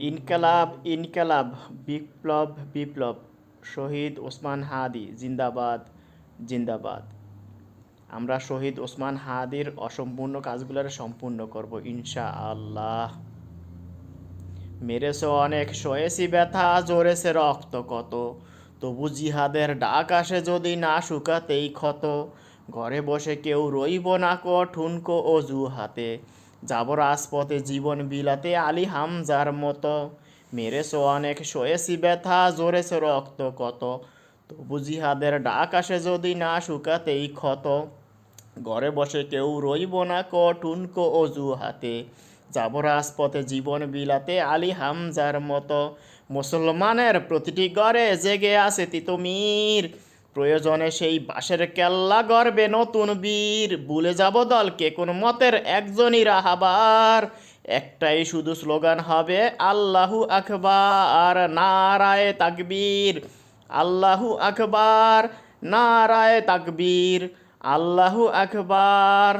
ইনকালাব ইনকালাব, বিপ্লব বিপ্লব, শহীদ ওসমান হাদি জিন্দাবাদ জিন্দাবাদ। আমরা শহীদ ওসমান হাদির অসম্পূর্ণ কাজগুলোর সম্পূর্ণ করব ইনশাআল্লাহ। মেরেছে অনেক, সয়েছি ব্যথা, জোরেছে রক্ত কত, তবু জিহাদের ডাক আসে যদি না শুকাতেই ক্ষত। ঘরে বসে কেউ রইব না ক ঠুনকো অজুহাতে, যাব রাজপথে জীবন বিলাতে আলী হামজার মতো। মেরেছে অনেক, সয়েছি ব্যথা, জোরেছে রক্ত কত, তবু জিহাদের ডাক আসে যদি না শুকাতেই ক্ষত। ঘরে বসে কেউ রইব না ক ঠুনকো অজুহাতে, যাব রাজপথে জীবন বিলাতে আলী হামজার মতো। মুসলমানের প্রতিটি ঘরে জেগে আছে তিতুমির, প্রয়োজনে সেই বাঁশের কেল্লা গড়বে নতুন বীর। ভুলে যাব দলকে কোন মতের একজনই রাহাবার, একটাই শুধু স্লোগান হবে আল্লাহু আকবার, নারায়ে তাকবীর। আল্লাহু আকবার, নারায়ে তাকবীর, আল্লাহু আকবার।